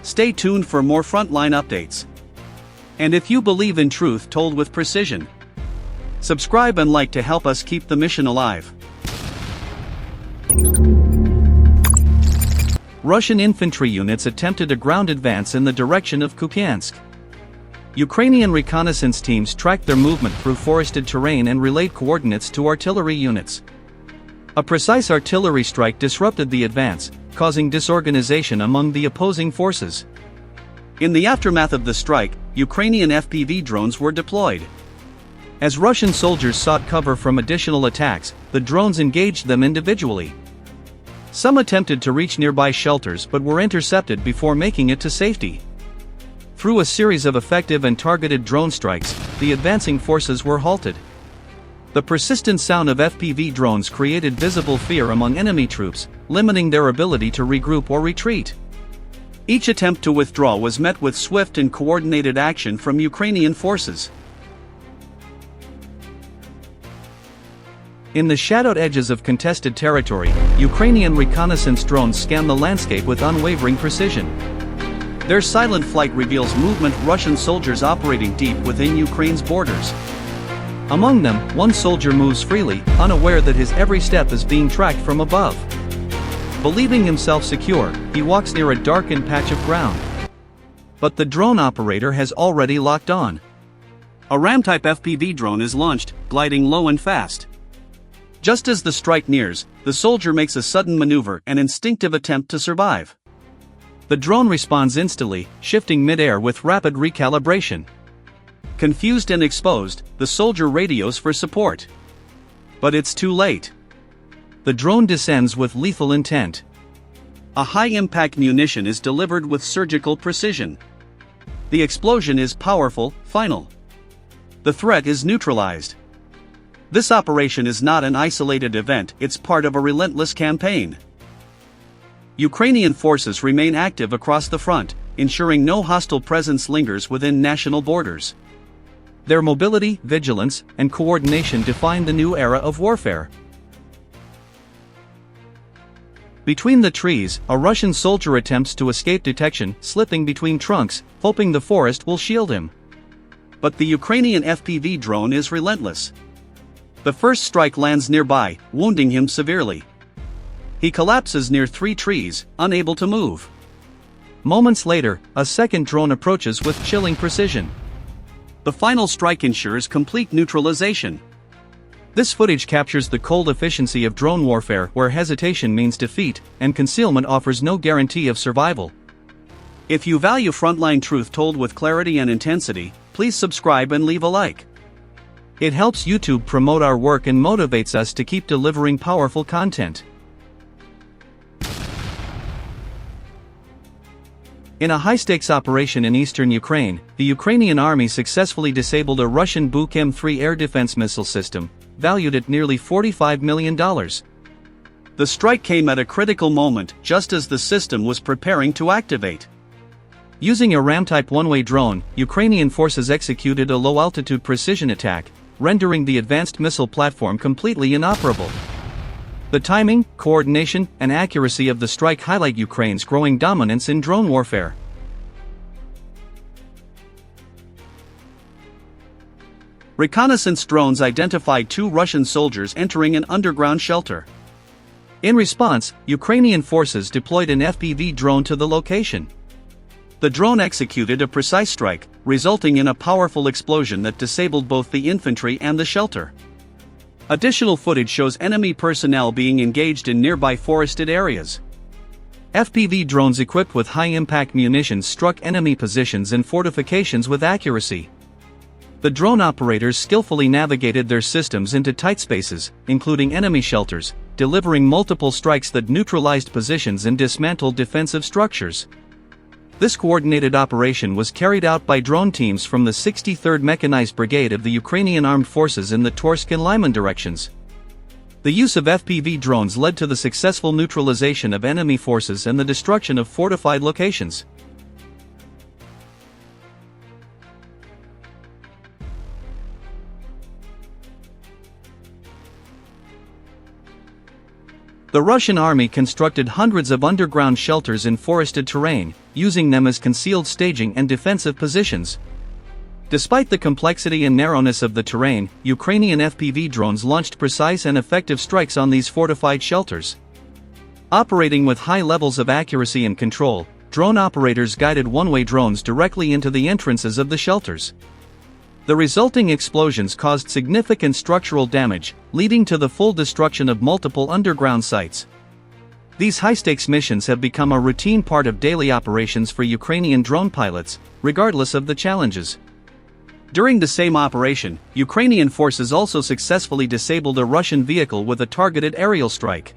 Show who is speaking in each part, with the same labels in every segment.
Speaker 1: Stay tuned for more Frontline updates. And if you believe in truth told with precision, subscribe and like to help us keep the mission alive. Russian infantry units attempted a ground advance in the direction of Kupiansk. Ukrainian reconnaissance teams tracked their movement through forested terrain and relayed coordinates to artillery units. A precise artillery strike disrupted the advance, causing disorganization among the opposing forces. In the aftermath of the strike, Ukrainian FPV drones were deployed. As Russian soldiers sought cover from additional attacks, the drones engaged them individually. Some attempted to reach nearby shelters but were intercepted before making it to safety. Through a series of effective and targeted drone strikes, the advancing forces were halted. The persistent sound of FPV drones created visible fear among enemy troops, limiting their ability to regroup or retreat. Each attempt to withdraw was met with swift and coordinated action from Ukrainian forces. In the shadowed edges of contested territory, Ukrainian reconnaissance drones scan the landscape with unwavering precision. Their silent flight reveals movement Russian soldiers operating deep within Ukraine's borders. Among them, one soldier moves freely, unaware that his every step is being tracked from above. Believing himself secure, he walks near a darkened patch of ground. But the drone operator has already locked on. A Ram-type FPV drone is launched, gliding low and fast. Just as the strike nears, the soldier makes a sudden maneuver, an instinctive attempt to survive. The drone responds instantly, shifting mid-air with rapid recalibration. Confused and exposed, the soldier radios for support. But it's too late. The drone descends with lethal intent. A high-impact munition is delivered with surgical precision. The explosion is powerful, final. The threat is neutralized. This operation is not an isolated event, it's part of a relentless campaign. Ukrainian forces remain active across the front, ensuring no hostile presence lingers within national borders. Their mobility, vigilance, and coordination define the new era of warfare. Between the trees, a Russian soldier attempts to escape detection, slipping between trunks, hoping the forest will shield him. But the Ukrainian FPV drone is relentless. The first strike lands nearby, wounding him severely. He collapses near 3 trees, unable to move. Moments later, a second drone approaches with chilling precision. The final strike ensures complete neutralization. This footage captures the cold efficiency of drone warfare, where hesitation means defeat, and concealment offers no guarantee of survival. If you value Frontline truth told with clarity and intensity, please subscribe and leave a like. It helps YouTube promote our work and motivates us to keep delivering powerful content. In a high-stakes operation in eastern Ukraine, the Ukrainian army successfully disabled a Russian Buk M3 air defense missile system, valued at nearly $45 million. The strike came at a critical moment, just as the system was preparing to activate. Using a Ram-type one-way drone, Ukrainian forces executed a low-altitude precision attack, rendering the advanced missile platform completely inoperable. The timing, coordination, and accuracy of the strike highlight Ukraine's growing dominance in drone warfare. Reconnaissance drones identified 2 Russian soldiers entering an underground shelter. In response, Ukrainian forces deployed an FPV drone to the location. The drone executed a precise strike, resulting in a powerful explosion that disabled both the infantry and the shelter. Additional footage shows enemy personnel being engaged in nearby forested areas. FPV drones equipped with high-impact munitions struck enemy positions and fortifications with accuracy. The drone operators skillfully navigated their systems into tight spaces, including enemy shelters, delivering multiple strikes that neutralized positions and dismantled defensive structures. This coordinated operation was carried out by drone teams from the 63rd Mechanized Brigade of the Ukrainian Armed Forces in the Torsk and Lyman directions. The use of FPV drones led to the successful neutralization of enemy forces and the destruction of fortified locations. The Russian army constructed hundreds of underground shelters in forested terrain, using them as concealed staging and defensive positions. Despite the complexity and narrowness of the terrain, Ukrainian FPV drones launched precise and effective strikes on these fortified shelters. Operating with high levels of accuracy and control, drone operators guided one-way drones directly into the entrances of the shelters. The resulting explosions caused significant structural damage, leading to the full destruction of multiple underground sites. These high-stakes missions have become a routine part of daily operations for Ukrainian drone pilots, regardless of the challenges. During the same operation, Ukrainian forces also successfully disabled a Russian vehicle with a targeted aerial strike.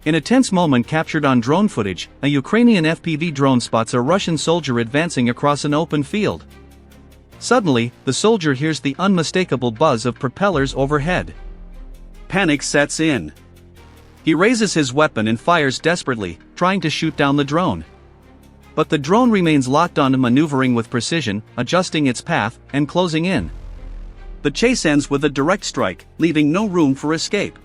Speaker 1: In a tense moment captured on drone footage, a Ukrainian FPV drone spots a Russian soldier advancing across an open field. Suddenly, the soldier hears the unmistakable buzz of propellers overhead. Panic sets in. He raises his weapon and fires desperately, trying to shoot down the drone. But the drone remains locked on, maneuvering with precision, adjusting its path, and closing in. The chase ends with a direct strike, leaving no room for escape.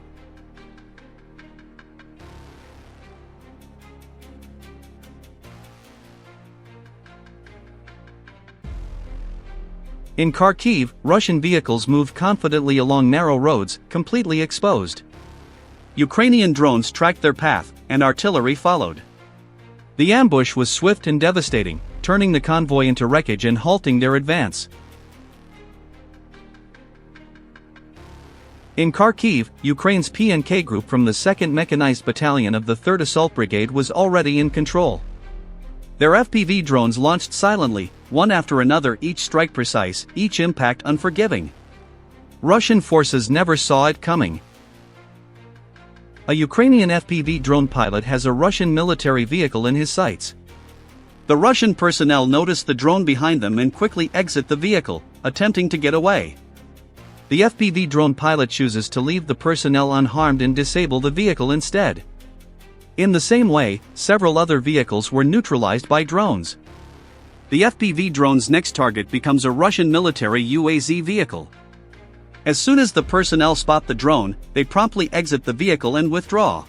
Speaker 1: In Kharkiv, Russian vehicles moved confidently along narrow roads, completely exposed. Ukrainian drones tracked their path, and artillery followed. The ambush was swift and devastating, turning the convoy into wreckage and halting their advance. In Kharkiv, Ukraine's PNK group from the 2nd Mechanized Battalion of the 3rd Assault Brigade was already in control. Their FPV drones launched silently, one after another, each strike precise, each impact unforgiving. Russian forces never saw it coming. A Ukrainian FPV drone pilot has a Russian military vehicle in his sights. The Russian personnel notice the drone behind them and quickly exit the vehicle, attempting to get away. The FPV drone pilot chooses to leave the personnel unharmed and disable the vehicle instead. In the same way, several other vehicles were neutralized by drones. The FPV drone's next target becomes a Russian military UAZ vehicle. As soon as the personnel spot the drone, they promptly exit the vehicle and withdraw.